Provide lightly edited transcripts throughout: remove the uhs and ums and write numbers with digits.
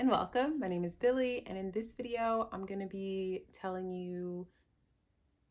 and welcome. My name is Billy, and in this video, I'm going to be telling you,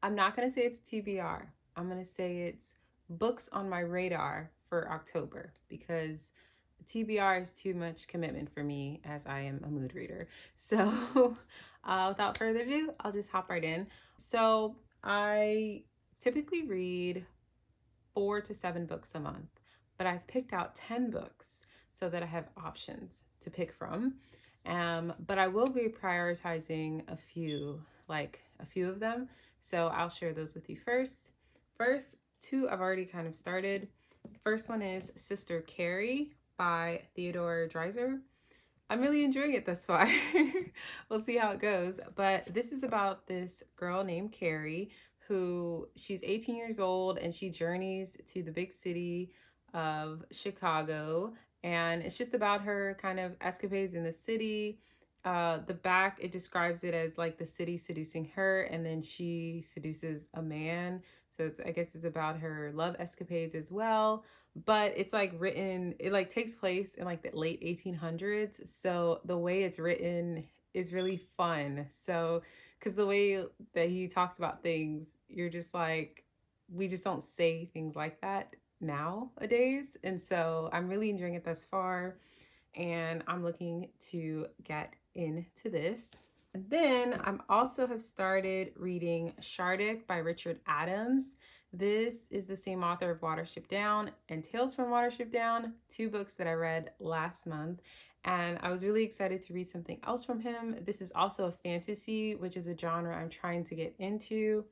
I'm not going to say it's TBR. I'm going to say it's books on my radar for October because TBR is too much commitment for me as I am a mood reader. So, without further ado, I'll just hop right in. So, I typically read 4 to 7 books a month, but I've picked out 10 books so that I have options to pick from. But I will be prioritizing a few of them. So I'll share those with you first. First, two I've already kind of started. First one is Sister Carrie by Theodore Dreiser. I'm really enjoying it thus far. We'll see how it goes. But this is about this girl named Carrie who she's 18 years old and she journeys to the big city of Chicago. And it's just about her kind of escapades in the city. The back, it describes it as like the city seducing her and then she seduces a man. So I guess it's about her love escapades as well, but it's like written, it like takes place in like the late 1800s. So the way it's written is really fun. So, because the way that he talks about things, you're just like, we just don't say things like that nowadays. And so I'm really enjoying it thus far. And I'm looking to get into this. And then I'm also have started reading Shardik by Richard Adams. This is the same author of Watership Down and Tales from Watership Down, two books that I read last month. And I was really excited to read something else from him. This is also a fantasy, which is a genre I'm trying to get into.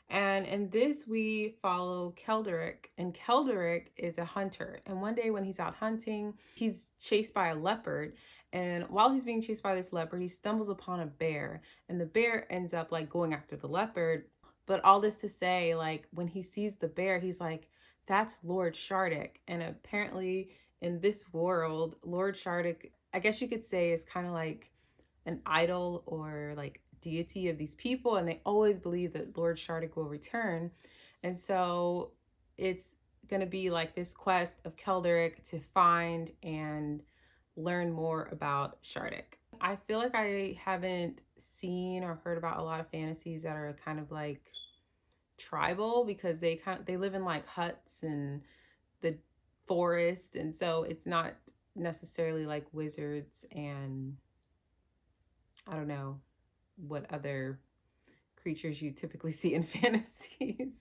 And in this, we follow Kelderic, and Kelderic is a hunter. And one day when he's out hunting, he's chased by a leopard. And while he's being chased by this leopard, he stumbles upon a bear, and the bear ends up like going after the leopard. But all this to say, like when he sees the bear, he's like, that's Lord Shardik. And apparently, in this world, Lord Shardik, I guess you could say, is kind of like an idol or like deity of these people, and they always believe that Lord Shardik will return. And so it's going to be like this quest of Kelderic to find and learn more about Shardik. I feel like I haven't seen or heard about a lot of fantasies that are kind of like tribal because they live in like huts and the forest, and so it's not necessarily like wizards and I don't know what other creatures you typically see in fantasies.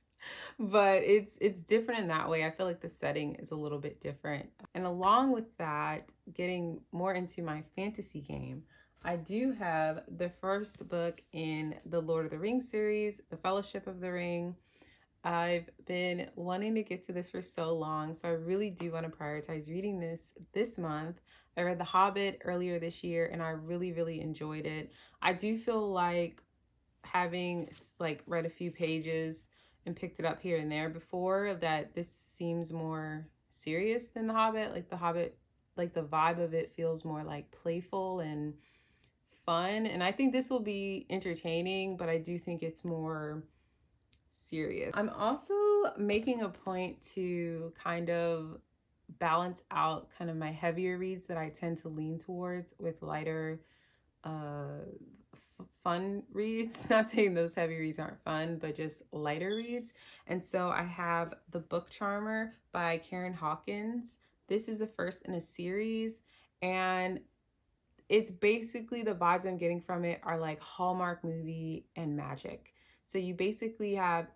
But it's different in that way. I feel like the setting is a little bit different. And along with that, getting more into my fantasy game, I do have the first book in the Lord of the Rings series, The Fellowship of the Ring. I've been wanting to get to this for so long, so I really do want to prioritize reading this month. I read The Hobbit earlier this year and I really, really enjoyed it. I do feel like having like read a few pages and picked it up here and there before that this seems more serious than The Hobbit. Like The Hobbit, like the vibe of it feels more like playful and fun. And I think this will be entertaining, but I do think it's more serious. I'm also making a point to kind of balance out kind of my heavier reads that I tend to lean towards with lighter fun reads. Not saying those heavy reads aren't fun, but just lighter reads. And so I have The Book Charmer by Karen Hawkins. This is the first in a series, and it's basically the vibes I'm getting from it are like Hallmark movie and magic. So you basically have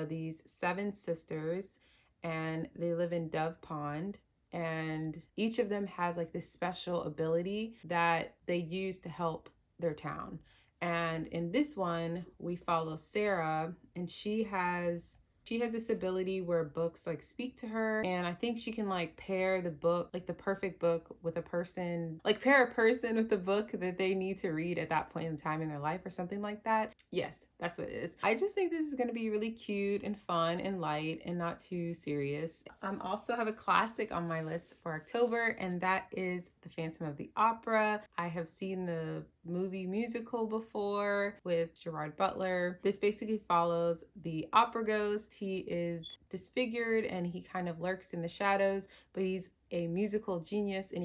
these 7 sisters and they live in Dove Pond, and each of them has like this special ability that they use to help their town. And in this one, we follow Sarah, and she has this ability where books like speak to her, and I think she can like pair the book, like the perfect book with a person, like pair a person with the book that they need to read at that point in time in their life or something like that. Yes, that's what it is. I just think this is going to be really cute and fun and light and not too serious. Also have a classic on my list for October, and that is The Phantom of the Opera. I have seen the movie musical before with Gerard Butler. This basically follows the opera ghost. He is disfigured and he kind of lurks in the shadows, but he's a musical genius, and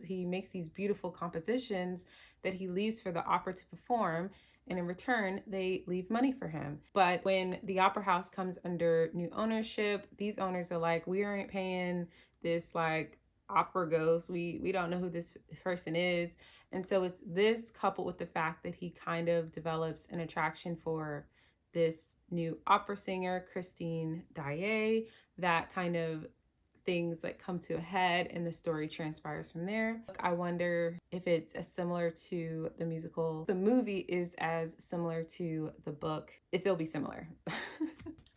he makes these beautiful compositions that he leaves for the opera to perform, and in return they leave money for him. But when the opera house comes under new ownership, these owners are like, we aren't paying this like opera ghost, we don't know who this person is. And so it's this coupled with the fact that he kind of develops an attraction for this new opera singer, Christine Daae, that kind of things like come to a head and the story transpires from there. I wonder if it's as similar to the musical. The movie is as similar to the book, if they'll be similar.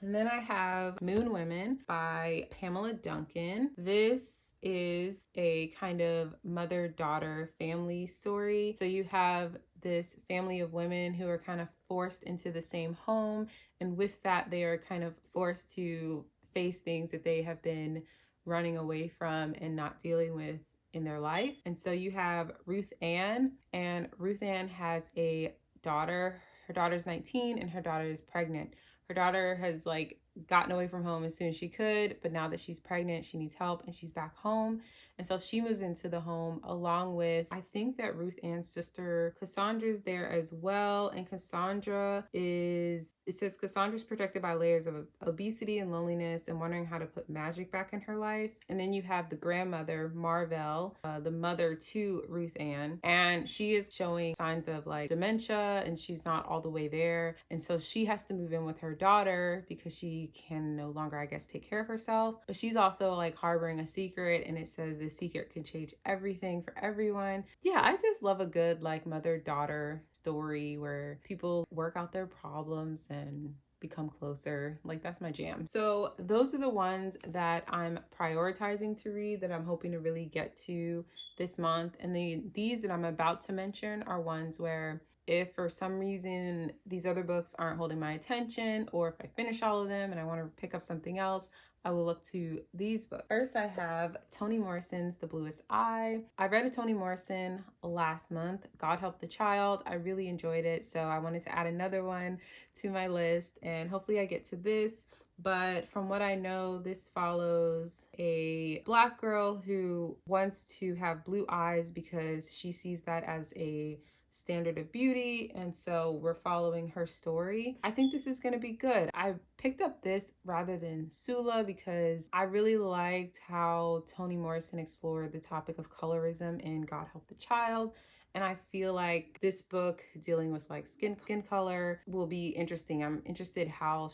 And then I have Moon Women by Pamela Duncan. This is a kind of mother-daughter family story. So you have this family of women who are kind of forced into the same home, and with that they are kind of forced to face things that they have been running away from and not dealing with in their life. And so you have Ruth Ann, and Ruth Ann has a daughter. Her daughter's 19 and her daughter is pregnant. Her daughter has like gotten away from home as soon as she could, but now that she's pregnant, she needs help and she's back home. And so she moves into the home along with, I think that Ruth Ann's sister Cassandra's there as well. And Cassandra is, it says Cassandra's protected by layers of obesity and loneliness and wondering how to put magic back in her life. And then you have the grandmother, Marvell, the mother to Ruth Ann, and she is showing signs of like dementia and she's not all the way there. And so she has to move in with her daughter because she can no longer, I guess, take care of herself. But she's also like harboring a secret, and it says the secret can change everything for everyone. Yeah, I just love a good like mother-daughter story where people work out their problems and become closer. Like, that's my jam. So those are the ones that I'm prioritizing to read, that I'm hoping to really get to this month. And these that I'm about to mention are ones where if for some reason these other books aren't holding my attention, or if I finish all of them and I want to pick up something else, I will look to these books. First, I have Toni Morrison's The Bluest Eye. I read a Toni Morrison last month, God Help the Child. I really enjoyed it, so I wanted to add another one to my list, and hopefully I get to this. But from what I know, this follows a Black girl who wants to have blue eyes because she sees that as a standard of beauty, and so we're following her story. I think this is going to be good. I picked up this rather than Sula because I really liked how Toni Morrison explored the topic of colorism in God Help the Child. And I feel like this book dealing with like skin color will be interesting. I'm interested how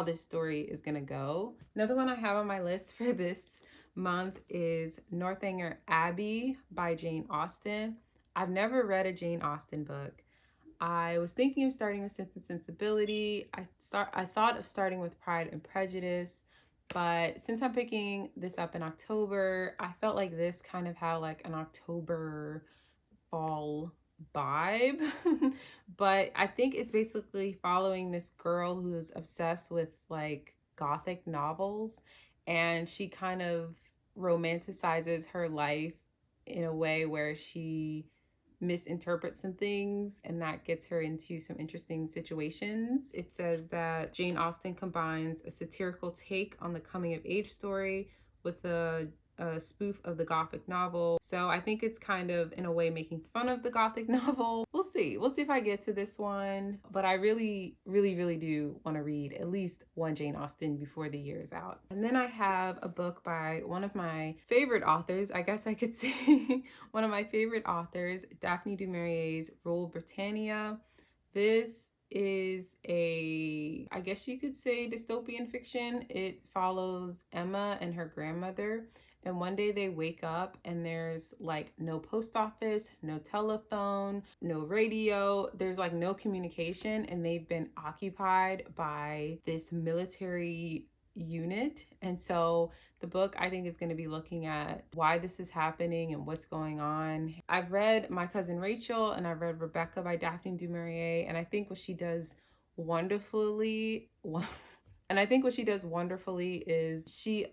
this story is gonna go. Another one I have on my list for this month is Northanger Abbey by Jane Austen. I've never read a Jane Austen book. I was thinking of starting with Sense and Sensibility. I thought of starting with Pride and Prejudice, but since I'm picking this up in October, I felt like this kind of had like an October fall vibe. But I think it's basically following this girl who's obsessed with like gothic novels, and she kind of romanticizes her life in a way where she misinterpret some things, and that gets her into some interesting situations. It says that Jane Austen combines a satirical take on the coming of age story with a spoof of the Gothic novel. So I think it's kind of in a way making fun of the Gothic novel. We'll see if I get to this one, but I really do want to read at least one Jane Austen before the year is out. And then I have a book by one of my favorite authors, I guess I could say one of my favorite authors, Daphne du Maurier's Rule Britannia. This is I guess you could say, dystopian fiction. It follows Emma and her grandmother, and one day they wake up and there's like no post office, no telephone, no radio. There's like no communication, and they've been occupied by this military unit. And so the book, I think, is going to be looking at why this is happening and what's going on. I've read My Cousin Rachel and I've read Rebecca by Daphne du Maurier, and I think what she does wonderfully is she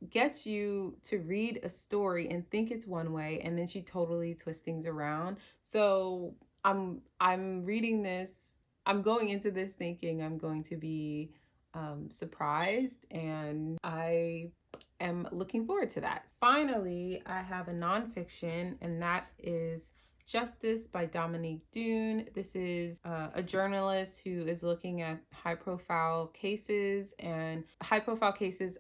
gets you to read a story and think it's one way, and then she totally twists things around. So I'm reading this, I'm going into this thinking I'm going to be surprised, and I am looking forward to that. Finally, I have a nonfiction, and that is Justice by Dominique Dune. This is a journalist who is looking at high profile cases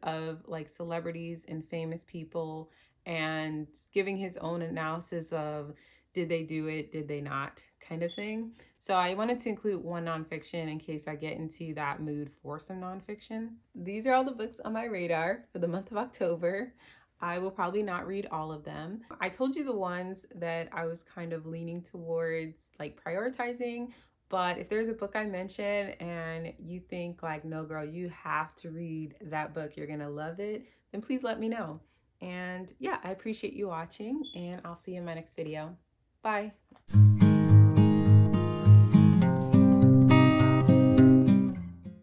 of like celebrities and famous people, and giving his own analysis of did they do it, did they not, kind of thing. So I wanted to include one nonfiction in case I get into that mood for some nonfiction. These are all the books on my radar for the month of October. I will probably not read all of them. I told you the ones that I was kind of leaning towards like prioritizing, but if there's a book I mention and you think like, no girl, you have to read that book, you're gonna love it, then please let me know. And yeah, I appreciate you watching, and I'll see you in my next video. Bye.